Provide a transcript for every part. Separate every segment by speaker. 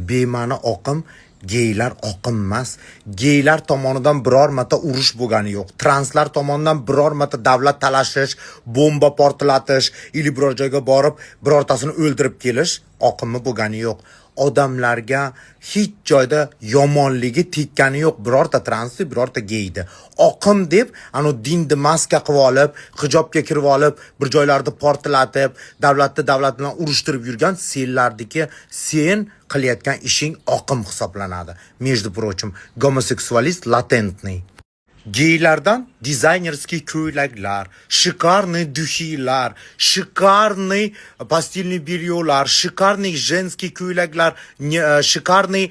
Speaker 1: bema'ni oqim geylar oqim emas. Geylar tomonidan biror marta urush bo'lgani yo'q. Translar tomonidan biror marta davlat talashish, bomba portlatish, ili biror joyga borib birortasini o'ldirib kelish oqimi bo'lgani yo'q. Odamlarga hech joyda yomonligi tekkani yo'q, birorta transni, birorta geydi. Oqim deb ana dinni maska qilib olib, hijobga kirib olib, bir joylarda portlatib, davlat bilan urushtirib yurgan senlardiki, sen qilayotgan ishing oqim hisoblanadi. Между прочим, гомосексуалист latentный. Geylardan dizaynerskiy ko'ylaklar, shikarniy duxilar, shikarniy pastelniy belyolar, shikarniy женский ko'ylaklar, shikarniy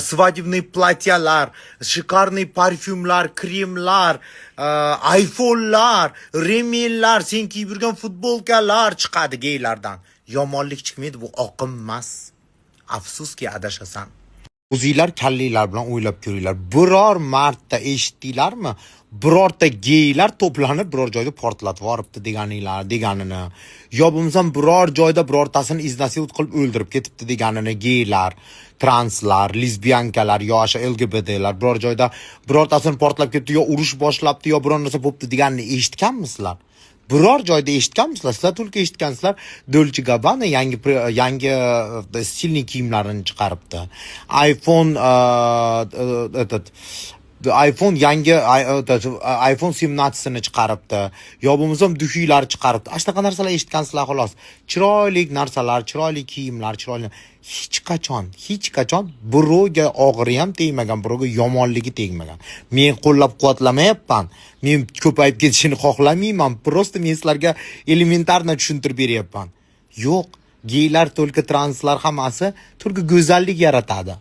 Speaker 1: svadebniy platyalar, shikarniy parfyumlar, kremlar, iPhone'lar, remellar, sen kiyib yurgan futbolkalar chiqadi geylardan. Yomonlik chiqmaydi, bu oqim emas. Afsuski adashasan. O'zinglar kallinglar bilan o'ylab ko'ringlar. Biror marta eshitdinglarmi? Birorta geylar to'planib biror joyda portlatib yoribdi deganini. Yo bo'lmasam biror joyda birortasini iznasiyot qilib o'ldirib ketibdi deganini geylar, translar, lesbiyankalar, yoshi LGBTlar biror joyda birortasini portlab ketdi, yo urush boshlabdi, yo biror narsa bo'libdi deganini eshitganmisizlar? Biror joyda eshitganmisizlar? Sizlar to'lka eshitgansizlar. Dolce Gabbana yangi stilniy kiyimlarini chiqaribdi. iPhone yangi iPhone 17 ni chiqaribdi. Yo bo'lmasam duxiylar chiqaribdi. Shunaqa narsalar eshitgansizlar xolos. Chiroyli narsalar, chiroyli kiyimlar, chiroyli hech qachon birovga og'iri ham tegmagan, birovga yomonligi tegmagan. Men qo'llab-quvvatlamayapman. Men ko'payib ketishini xohlamayman. Prosta men sizlarga elementarni tushuntirib beryapman. Yo'q, geylar, to'lka translar hammasi turki go'zallik yaratadi.